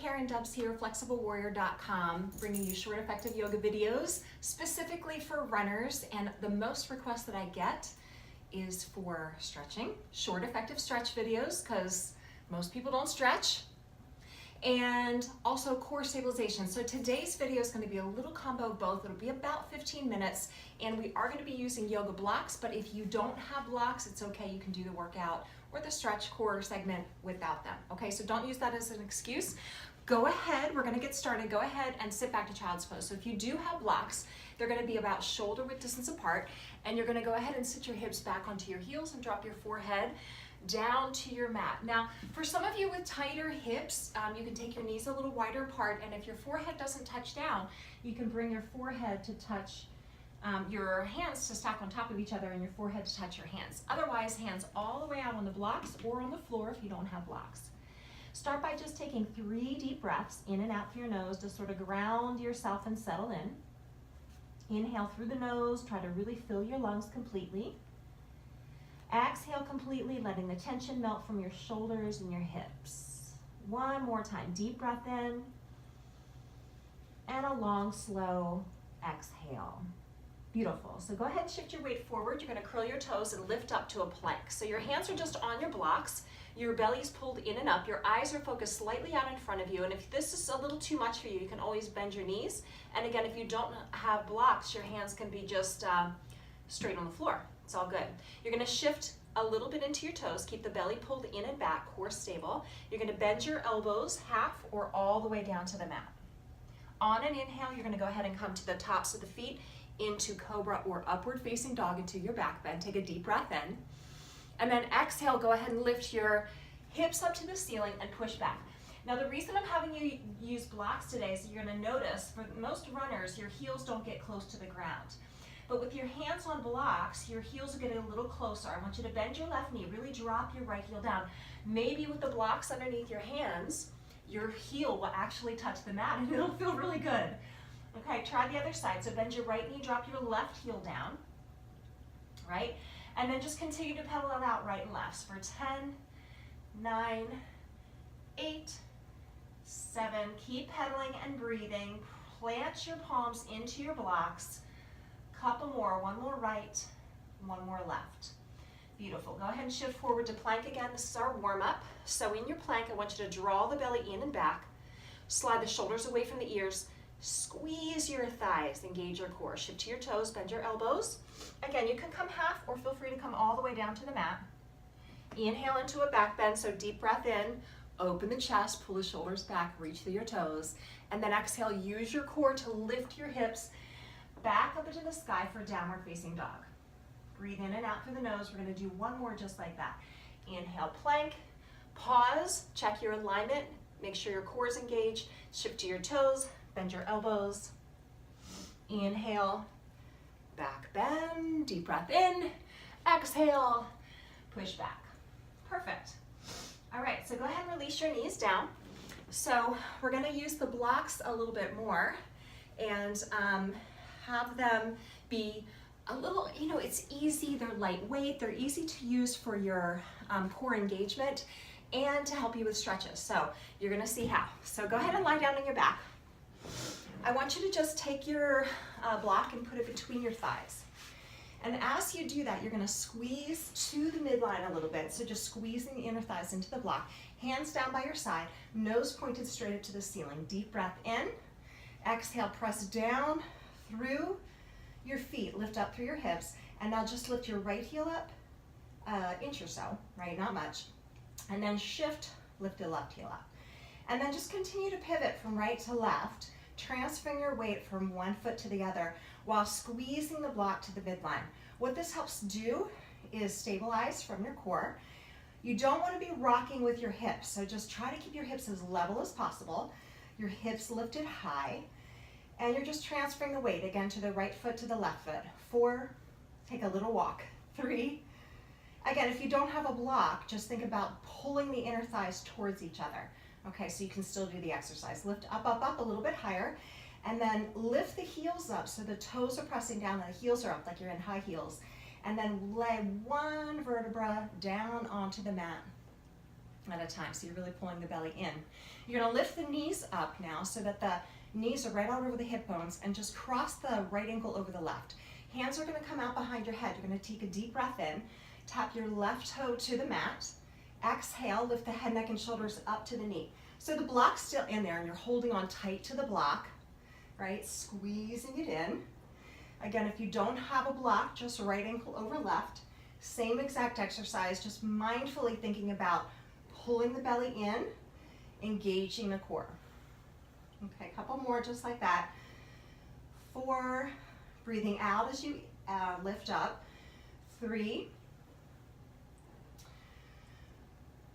Karen Dubs here, FlexibleWarrior.com, bringing you short, effective yoga videos specifically for runners. And the most requests that I get is for stretching, short, effective stretch videos, because most people don't stretch, and also core stabilization. So today's video is going to be a little combo of both. It'll be about 15 minutes, and we are going to be using yoga blocks, but if you don't have blocks, it's okay. You can do the workout or the stretch core segment without them. Okay, so don't use that as an excuse. Go ahead, we're going to get started. Go ahead and sit back to child's pose. So if you do have blocks, they're going to be about shoulder width distance apart, and you're going to go ahead and sit your hips back onto your heels and drop your forehead down to your mat. Now, for some of you with tighter hips, you can take your knees a little wider apart, and if your forehead doesn't touch down, you can bring your forehead to touch your hands to stack on top of each other and your forehead to touch your hands. Otherwise, hands all the way out on the blocks or on the floor if you don't have blocks. Start by just taking 3 deep breaths in and out through your nose to sort of ground yourself and settle in. Inhale through the nose, try to really fill your lungs completely. Exhale completely, letting the tension melt from your shoulders and your hips. One more time, deep breath in, and a long, slow exhale. Beautiful. So go ahead and shift your weight forward. You're going to curl your toes and lift up to a plank. So your hands are just on your blocks. Your belly's pulled in and up. Your eyes are focused slightly out in front of you. And if this is a little too much for you, you can always bend your knees. And again, if you don't have blocks, your hands can be just straight on the floor. It's all good. You're going to shift a little bit into your toes. Keep the belly pulled in and back, core stable. You're going to bend your elbows half or all the way down to the mat. On an inhale, you're going to go ahead and come to the tops of the feet into cobra or upward facing dog into your back bend. Take a deep breath in. And then exhale, go ahead and lift your hips up to the ceiling and push back. Now the reason I'm having you use blocks today is you're going to notice for most runners, your heels don't get close to the ground. But with your hands on blocks, your heels are getting a little closer. I want you to bend your left knee, really drop your right heel down. Maybe with the blocks underneath your hands, your heel will actually touch the mat and it'll feel really good. Okay, try the other side. So bend your right knee, drop your left heel down, right? And then just continue to pedal it out right and left. So for 10, 9, 8, 7, keep pedaling and breathing. Plant your palms into your blocks. Couple more, one more right, one more left. Beautiful. Go ahead and shift forward to plank again. This is our warm up. So in your plank, I want you to draw the belly in and back. Slide the shoulders away from the ears. Squeeze your thighs, engage your core. Shift to your toes, bend your elbows. Again, you can come half or feel free to come all the way down to the mat. Inhale into a back bend, so deep breath in, open the chest, pull the shoulders back, reach through your toes. And then exhale, use your core to lift your hips back up into the sky for downward facing dog. Breathe in and out through the nose. We're going to do one more just like that. Inhale, plank, pause, check your alignment, make sure your core is engaged, shift to your toes, bend your elbows. Inhale, back bend, deep breath in, exhale, push back. Perfect. All right, so go ahead and release your knees down. So we're going to use the blocks a little bit more and have them be a little, it's easy, they're lightweight, they're easy to use for your core engagement and to help you with stretches. So you're going to see how. So go ahead and lie down on your back. I want you to just take your block and put it between your thighs. And as you do that, you're going to squeeze to the midline a little bit. So just squeezing the inner thighs into the block. Hands down by your side, nose pointed straight up to the ceiling. Deep breath in. Exhale, press down through your feet. Lift up through your hips. And now just lift your right heel up an inch or so, right? Not much. And then shift, lift the left heel up. And then just continue to pivot from right to left, transferring your weight from one foot to the other while squeezing the block to the midline. What this helps do is stabilize from your core. You don't want to be rocking with your hips, so just try to keep your hips as level as possible, your hips lifted high, and you're just transferring the weight again to the right foot to the left foot. 4, take a little walk. 3, again, if you don't have a block, just think about pulling the inner thighs towards each other. Okay, so you can still do the exercise. Lift up, up, up a little bit higher, and then lift the heels up so the toes are pressing down and the heels are up like you're in high heels. And then lay one vertebra down onto the mat. at a time. So you're really pulling the belly in. You're gonna lift the knees up now so that the knees are right out over the hip bones, and just cross the right ankle over the left. Hands are gonna come out behind your head. You're gonna take a deep breath in, tap your left toe to the mat. Exhale, lift the head, neck, and shoulders up to the knee. So the block's still in there and you're holding on tight to the block, right? Squeezing it in. Again, if you don't have a block, just right ankle over left. Same exact exercise, just mindfully thinking about pulling the belly in, engaging the core. Okay, a couple more just like that. 4, breathing out as you lift up. 3,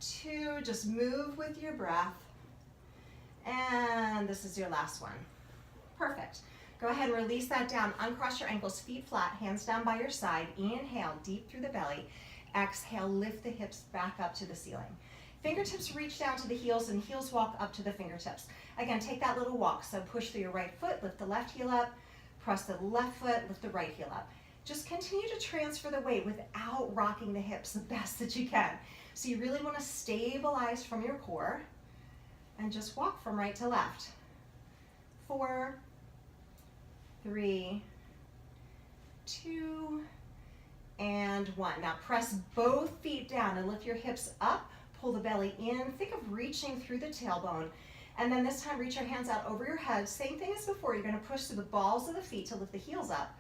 2, just move with your breath. And this is your last one. Perfect. Go ahead and release that down. Uncross your ankles, feet flat, hands down by your side. Inhale, deep through the belly. Exhale, lift the hips back up to the ceiling. Fingertips reach down to the heels and heels walk up to the fingertips. Again, take that little walk. So push through your right foot, lift the left heel up, press the left foot, lift the right heel up. Just continue to transfer the weight without rocking the hips the best that you can. So you really want to stabilize from your core and just walk from right to left. 4, 3, 2, and 1. Now press both feet down and lift your hips up, pull the belly in. Think of reaching through the tailbone. And then this time reach your hands out over your head. Same thing as before. You're going to push through the balls of the feet to lift the heels up.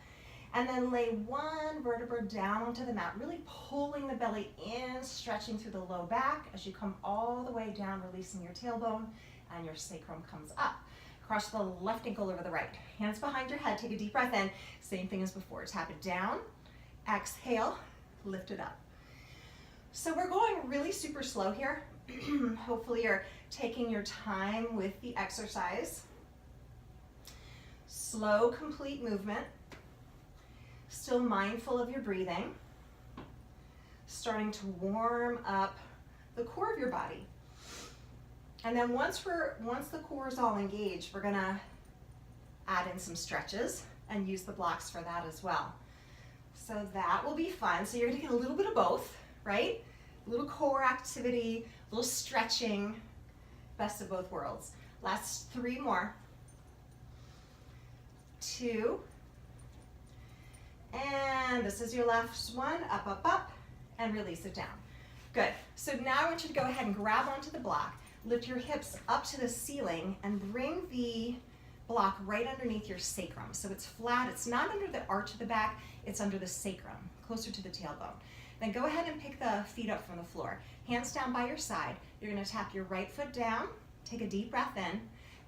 And then lay one vertebra down onto the mat, really pulling the belly in, stretching through the low back as you come all the way down, releasing your tailbone, and your sacrum comes up. Cross the left ankle over the right. Hands behind your head, take a deep breath in. Same thing as before, tap it down, exhale, lift it up. So we're going really super slow here. Hopefully you're taking your time with the exercise. Slow, complete movement. Still mindful of your breathing. Starting to warm up the core of your body. And then once the core is all engaged, we're gonna add in some stretches and use the blocks for that as well. So that will be fun. So you're gonna get a little bit of both, right? A little core activity, a little stretching, best of both worlds. Last 3 more. 2. And this is your last one, up, up, up, and release it down. Good. So now I want you to go ahead and grab onto the block, lift your hips up to the ceiling, and bring the block right underneath your sacrum. So it's flat, it's not under the arch of the back, it's under the sacrum, closer to the tailbone. Then go ahead and pick the feet up from the floor. Hands down by your side. You're gonna tap your right foot down, take a deep breath in,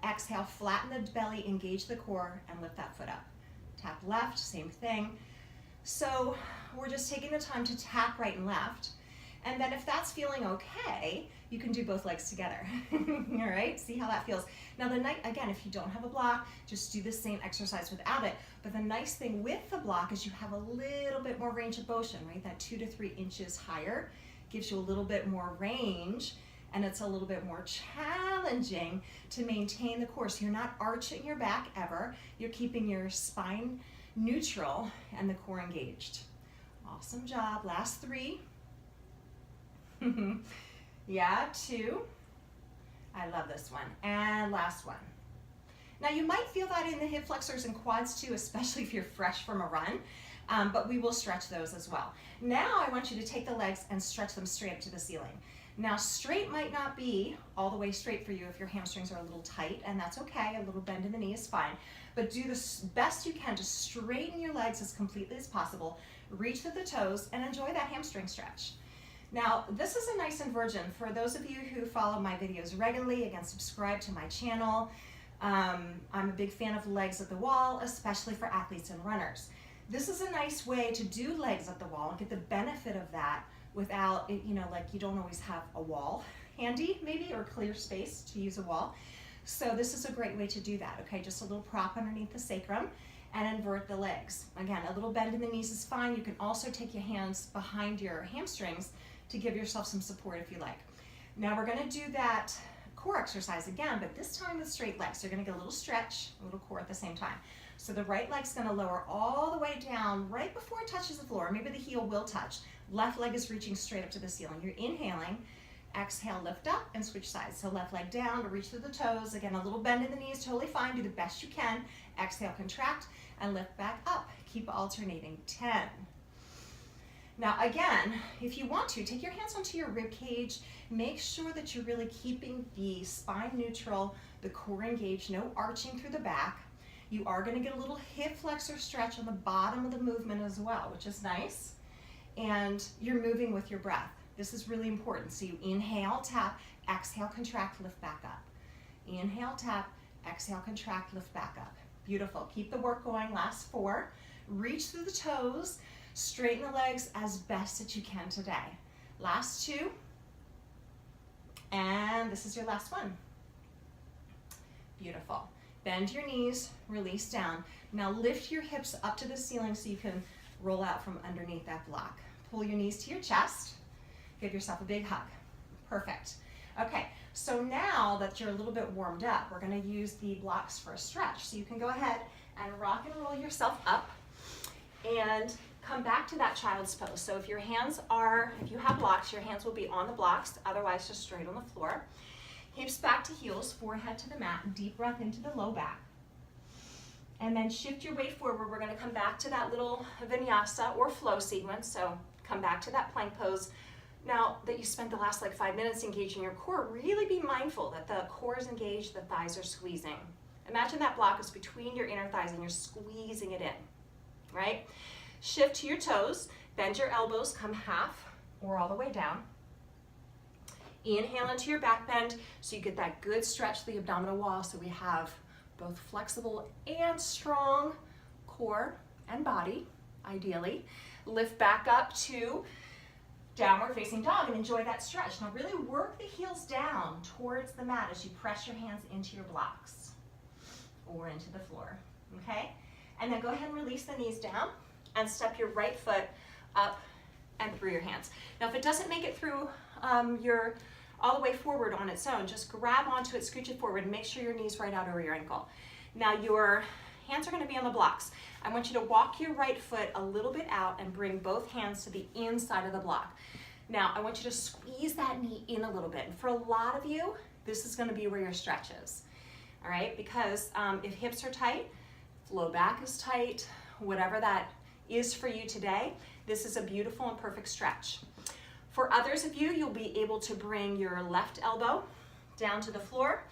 exhale, flatten the belly, engage the core, and lift that foot up. Tap left, same thing. So we're just taking the time to tap right and left. And then if that's feeling okay, you can do both legs together. All right, see how that feels. Now again, if you don't have a block, just do the same exercise without it. But the nice thing with the block is you have a little bit more range of motion, right? That 2 to 3 inches higher gives you a little bit more range, and it's a little bit more challenging to maintain the core. So you're not arching your back ever. You're keeping your spine neutral and the core engaged. Awesome job. Last 3. Yeah, 2. I love this one. And last one. Now you might feel that in the hip flexors and quads too, especially if you're fresh from a run, but we will stretch those as well. Now I want you to take the legs and stretch them straight up to the ceiling. Now straight might not be all the way straight for you if your hamstrings are a little tight, and that's okay, a little bend in the knee is fine, but do the best you can to straighten your legs as completely as possible, reach through the toes, and enjoy that hamstring stretch. Now, this is a nice inversion. For those of you who follow my videos regularly, again, subscribe to my channel. I'm a big fan of legs at the wall, especially for athletes and runners. This is a nice way to do legs at the wall and get the benefit of that without, like you don't always have a wall handy maybe, or clear space to use a wall. So this is a great way to do that, okay? Just a little prop underneath the sacrum and invert the legs. Again, a little bend in the knees is fine. You can also take your hands behind your hamstrings to give yourself some support if you like. Now we're gonna do that core exercise again, but this time with straight legs. So you're gonna get a little stretch, a little core at the same time. So the right leg's gonna lower all the way down right before it touches the floor. Maybe the heel will touch. Left leg is reaching straight up to the ceiling. You're inhaling, Exhale, lift up and switch sides. So left leg down to reach through the toes. Again, a little bend in the knees, totally fine. Do the best you can. Exhale, contract, and lift back up. Keep alternating. 10. Now again, if you want to, take your hands onto your rib cage. Make sure that you're really keeping the spine neutral, the core engaged, no arching through the back. You are going to get a little hip flexor stretch on the bottom of the movement as well, which is nice. And you're moving with your breath. This is really important. So you inhale, tap, exhale, contract, lift back up. Inhale, tap, exhale, contract, lift back up. Beautiful. Keep the work going. Last 4. Reach through the toes. Straighten the legs as best that you can today. Last 2. And this is your last one. Beautiful. Bend your knees, release down. Now lift your hips up to the ceiling so you can roll out from underneath that block. Pull your knees to your chest. Give yourself a big hug. Perfect. Okay, so now that you're a little bit warmed up, we're going to use the blocks for a stretch. So you can go ahead and rock and roll yourself up and come back to that child's pose. So if you have blocks, your hands will be on the blocks, otherwise just straight on the floor. Hips back to heels, forehead to the mat, deep breath into the low back. And then shift your weight forward. We're going to come back to that little vinyasa or flow sequence. So come back to that plank pose. Now that you spent the last 5 minutes engaging your core, really be mindful that the core is engaged, the thighs are squeezing. Imagine that block is between your inner thighs and you're squeezing it in, right? Shift to your toes, bend your elbows, come half or all the way down. Inhale into your back bend so you get that good stretch to the abdominal wall so we have both flexible and strong core and body, ideally. Lift back up to downward facing dog and enjoy that stretch. Now really work the heels down towards the mat as you press your hands into your blocks or into the floor, okay? And then go ahead and release the knees down and step your right foot up and through your hands. Now if it doesn't make it through all the way forward on its own, just grab onto it, scooch it forward, and make sure your knee's right out over your ankle. Now your hands are going to be on the blocks. I want you to walk your right foot a little bit out and bring both hands to the inside of the block. Now I want you to squeeze that knee in a little bit. And for a lot of you, this is going to be where your stretch is. All right, because if hips are tight, low back is tight, whatever that is for you today, this is a beautiful and perfect stretch. For others of you, you'll be able to bring your left elbow down to the floor,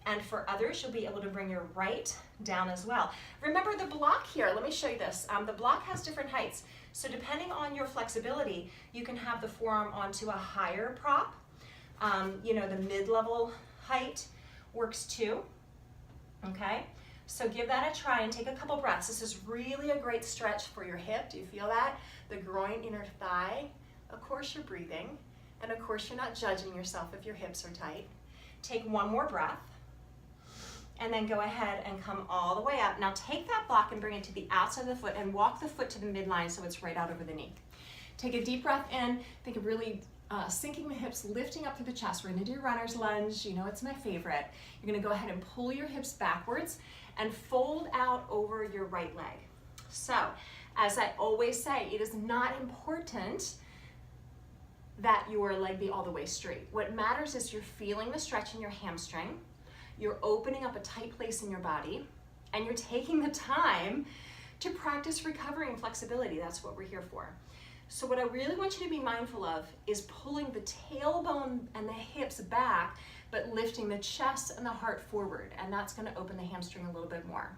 and for others, you'll be able to bring your right down as well. Remember the block here, let me show you this. The block has different heights, so depending on your flexibility, you can have the forearm onto a higher prop. The mid-level height works too, okay? So give that a try and take a couple breaths. This is really a great stretch for your hip. Do you feel that? The groin, inner thigh. Of course you're breathing, and of course you're not judging yourself if your hips are tight. Take one more breath, and then go ahead and come all the way up. Now take that block and bring it to the outside of the foot and walk the foot to the midline so it's right out over the knee. Take a deep breath in, think of really sinking the hips, lifting up through the chest. We're gonna do runner's lunge, you know it's my favorite. You're gonna go ahead and pull your hips backwards and fold out over your right leg. So, as I always say, it is not important that your leg be all the way straight. What matters is you're feeling the stretch in your hamstring, you're opening up a tight place in your body, and you're taking the time to practice recovery and flexibility. That's what we're here for. So what I really want you to be mindful of is pulling the tailbone and the hips back, but lifting the chest and the heart forward, and that's gonna open the hamstring a little bit more.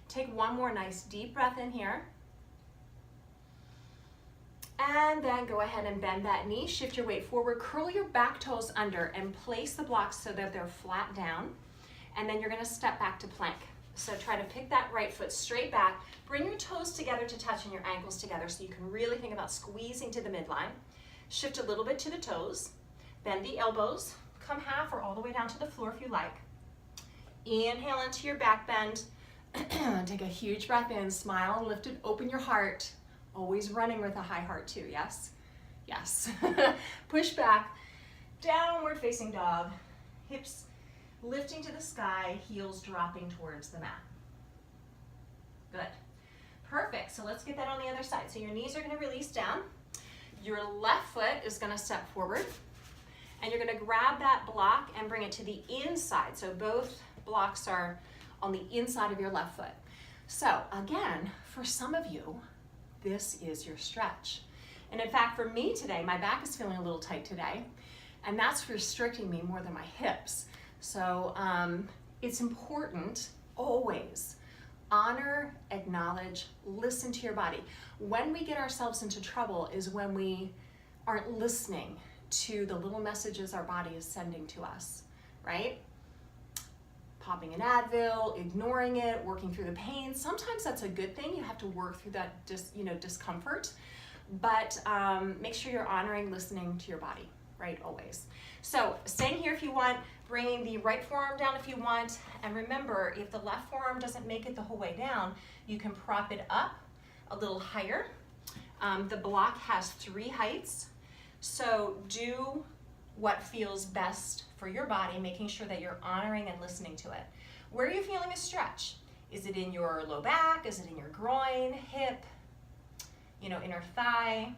Take one more nice deep breath in here. And then go ahead and bend that knee, shift your weight forward, curl your back toes under and place the blocks so that they're flat down. And then you're gonna step back to plank. So try to pick that right foot straight back, bring your toes together to touch and your ankles together so you can really think about squeezing to the midline. Shift a little bit to the toes, bend the elbows, come half or all the way down to the floor if you like. Inhale into your back bend. Take a huge breath in, smile and lift it, open your heart. Always running with a high heart too, yes? Yes. Push back, downward facing dog, hips lifting to the sky, heels dropping towards the mat. Good. Perfect, so let's get that on the other side. So your knees are gonna release down. Your left foot is gonna step forward, And you're gonna grab that block and bring it to the inside. So both blocks are on the inside of your left foot. So again, for some of you, this is your stretch. And in fact, for me today, my back is feeling a little tight today, and that's restricting me more than my hips. So it's important always honor, acknowledge, listen to your body. When we get ourselves into trouble is when we aren't listening to the little messages our body is sending to us, right? Popping an Advil, ignoring it, working through the pain. Sometimes that's a good thing. You have to work through that discomfort, but make sure you're honoring, listening to your body, right? Always. So staying here if you want, bringing the right forearm down if you want, and remember, if the left forearm doesn't make it the whole way down, you can prop it up a little higher. The block has 3 heights, so do what feels best for your body, making sure that you're honoring and listening to it. Where are you feeling a stretch? Is it in your low back? Is it in your groin, hip, inner thigh?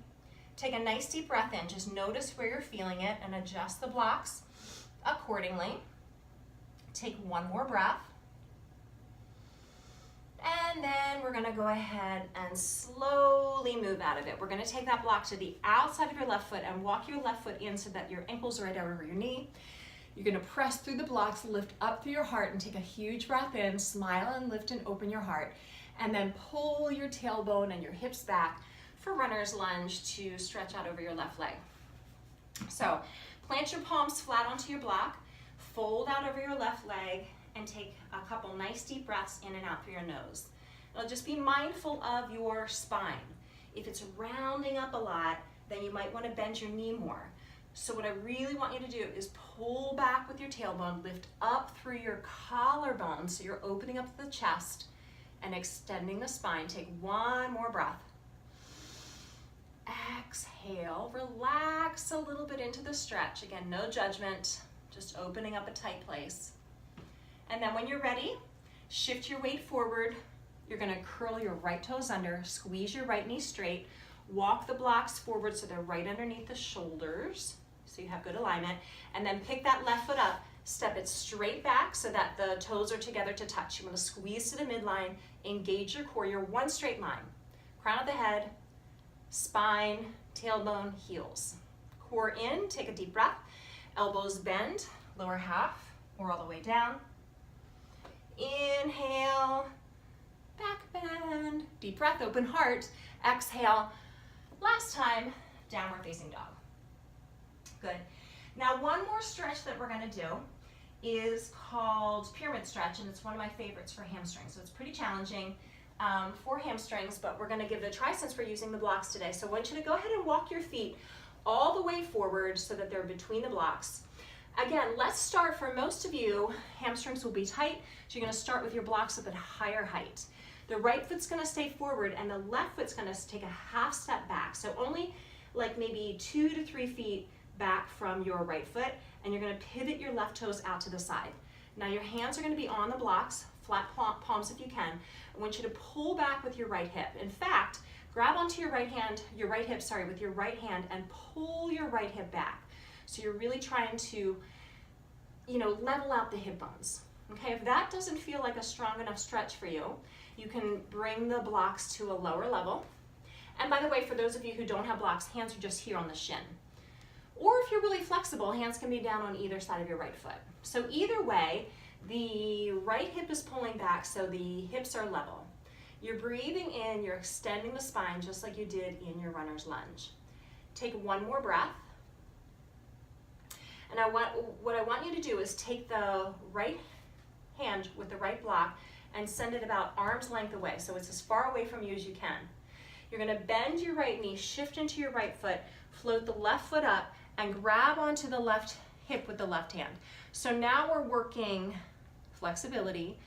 Take a nice deep breath in. Just notice where you're feeling it and adjust the blocks accordingly. Take one more breath. And then we're gonna go ahead and slowly move out of it. We're gonna take that block to the outside of your left foot and walk your left foot in so that your ankle's right over your knee. You're gonna press through the blocks, lift up through your heart and take a huge breath in, smile and lift and open your heart. And then pull your tailbone and your hips back for runner's lunge to stretch out over your left leg. So plant your palms flat onto your block, fold out over your left leg, and take a couple nice deep breaths in and out through your nose. Now just be mindful of your spine. If it's rounding up a lot, then you might want to bend your knee more. So what I really want you to do is pull back with your tailbone, lift up through your collarbone so you're opening up the chest and extending the spine. Take one more breath. Exhale, relax a little bit into the stretch. Again, no judgment, just opening up a tight place. And then when you're ready, shift your weight forward. You're gonna curl your right toes under, squeeze your right knee straight, walk the blocks forward so they're right underneath the shoulders, so you have good alignment, and then pick that left foot up, step it straight back so that the toes are together to touch. You wanna squeeze to the midline, engage your core, you're one straight line. Crown of the head, spine, tailbone, heels. Core in, take a deep breath, elbows bend, lower half, or all the way down. Inhale, back bend, deep breath, open heart. Exhale, last time, downward facing dog. Good. Now one more stretch that we're gonna do is called pyramid stretch, and it's one of my favorites for hamstrings. So it's pretty challenging for hamstrings, but we're gonna give it a try since we're using the blocks today. So I want you to go ahead and walk your feet all the way forward so that they're between the blocks. Again, let's start, for most of you, hamstrings will be tight, so you're gonna start with your blocks up at a higher height. The right foot's gonna stay forward and the left foot's gonna take a half step back. So only like maybe 2 to 3 feet back from your right foot, and you're gonna pivot your left toes out to the side. Now your hands are gonna be on the blocks, flat palms if you can. I want you to pull back with your right hip. In fact, grab onto your right hip, with your right hand and pull your right hip back. So you're really trying to, level out the hip bones. Okay, if that doesn't feel like a strong enough stretch for you, you can bring the blocks to a lower level. And by the way, for those of you who don't have blocks, hands are just here on the shin. Or if you're really flexible, hands can be down on either side of your right foot. So either way, the right hip is pulling back so the hips are level. You're breathing in, you're extending the spine just like you did in your runner's lunge. Take one more breath. And what I want you to do is take the right hand with the right block and send it about arm's length away, so it's as far away from you as you can. You're gonna bend your right knee, shift into your right foot, float the left foot up, and grab onto the left hip with the left hand. So now we're working flexibility,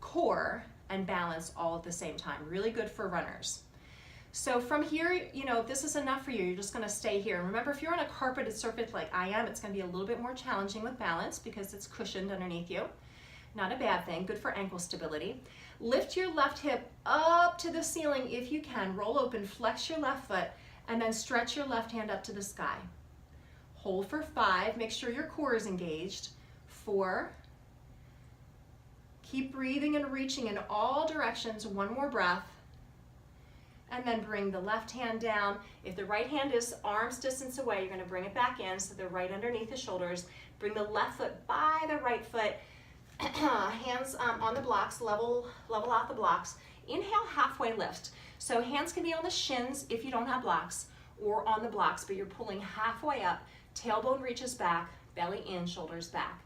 core, and balance all at the same time. Really good for runners. So from here, if this is enough for you, you're just gonna stay here. Remember, if you're on a carpeted surface like I am, it's gonna be a little bit more challenging with balance because it's cushioned underneath you. Not a bad thing, good for ankle stability. Lift your left hip up to the ceiling if you can. Roll open, flex your left foot, and then stretch your left hand up to the sky. Hold for 5, make sure your core is engaged. 4, keep breathing and reaching in all directions, 1 more breath. And then bring the left hand down. If the right hand is arm's distance away, you're gonna bring it back in, so they're right underneath the shoulders. Bring the left foot by the right foot, hands on the blocks, level out the blocks. Inhale, halfway lift. So hands can be on the shins if you don't have blocks, or on the blocks, but you're pulling halfway up, tailbone reaches back, belly in, shoulders back.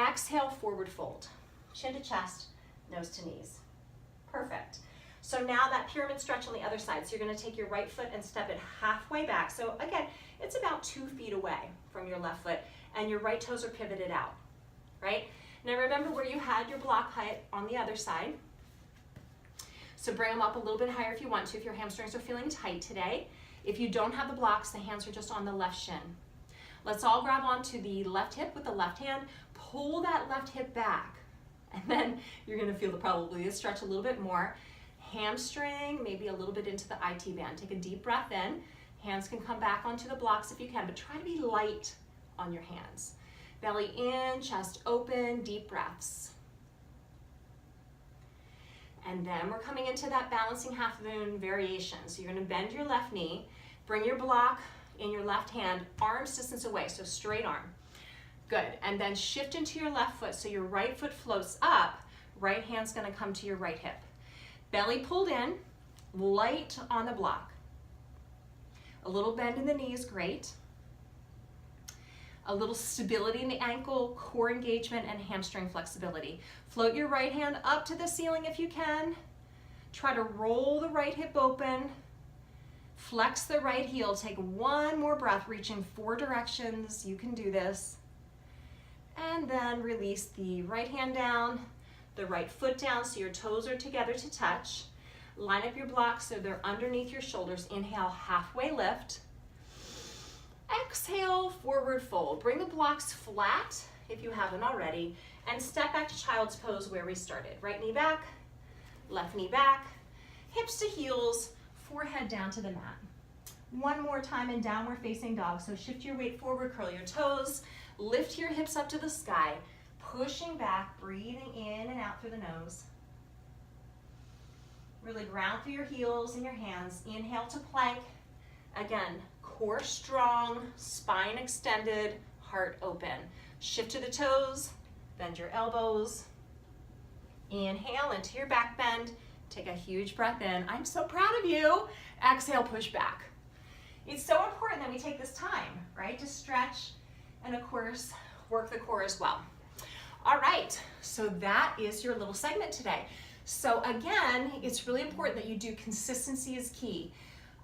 Exhale, forward fold. Chin to chest, nose to knees. Perfect. So now that pyramid stretch on the other side. So you're gonna take your right foot and step it halfway back. So again, it's about 2 feet away from your left foot, and your right toes are pivoted out, right? Now remember where you had your block height on the other side. So bring them up a little bit higher if you want to, if your hamstrings are feeling tight today. If you don't have the blocks, the hands are just on the left shin. Let's all grab onto the left hip with the left hand, pull that left hip back, and then you're gonna feel probably the stretch a little bit more. Hamstring, maybe a little bit into the IT band. Take a deep breath in. Hands can come back onto the blocks if you can, but try to be light on your hands. Belly in, chest open, deep breaths. And then we're coming into that balancing half moon variation. So you're gonna bend your left knee, bring your block in your left hand, arms distance away, so straight arm. Good, and then shift into your left foot so your right foot floats up, right hand's gonna come to your right hip. Belly pulled in, light on the block. A little bend in the knees, great. A little stability in the ankle, core engagement, and hamstring flexibility. Float your right hand up to the ceiling if you can. Try to roll the right hip open. Flex the right heel. Take 1 more breath, reaching 4 directions. You can do this. And then release the right hand down, the right foot down so your toes are together to touch. Line up your blocks so they're underneath your shoulders. Inhale, halfway lift. Exhale, forward fold. Bring the blocks flat if you haven't already, and step back to child's pose where we started. Right knee back, left knee back, hips to heels, forehead down to the mat. 1 more time in downward facing dog. So shift your weight forward, curl your toes, lift your hips up to the sky, pushing back, breathing in and out through the nose. Really ground through your heels and your hands. Inhale to plank. Again, core strong, spine extended, heart open. Shift to the toes, bend your elbows. Inhale into your back bend. Take a huge breath in. I'm so proud of you. Exhale, push back. It's so important that we take this time, right, to stretch and of course, work the core as well. All right, so that is your little segment today. So again, it's really important that you do consistency is key.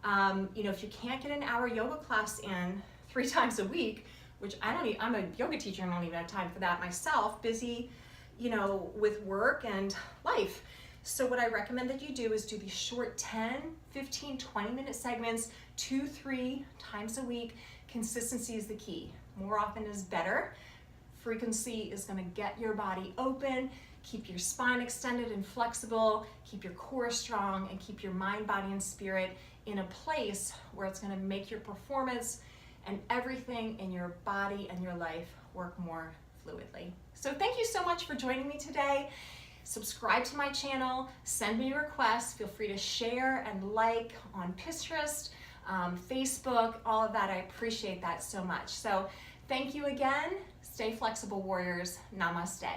You know, if you can't get an hour yoga class in 3 times a week, which I'm a yoga teacher and I don't even have time for that myself, busy, you know, with work and life. So what I recommend that you do is do these short 10, 15, 20-minute segments, 2-3 times a week. Consistency is the key. More often is better. Frequency is gonna get your body open, keep your spine extended and flexible, keep your core strong, and keep your mind, body, and spirit in a place where it's gonna make your performance and everything in your body and your life work more fluidly. So thank you so much for joining me today. Subscribe to my channel, send me requests, feel free to share and like on Pinterest, Facebook, all of that. I appreciate that so much. So thank you again. Stay flexible, warriors. Namaste.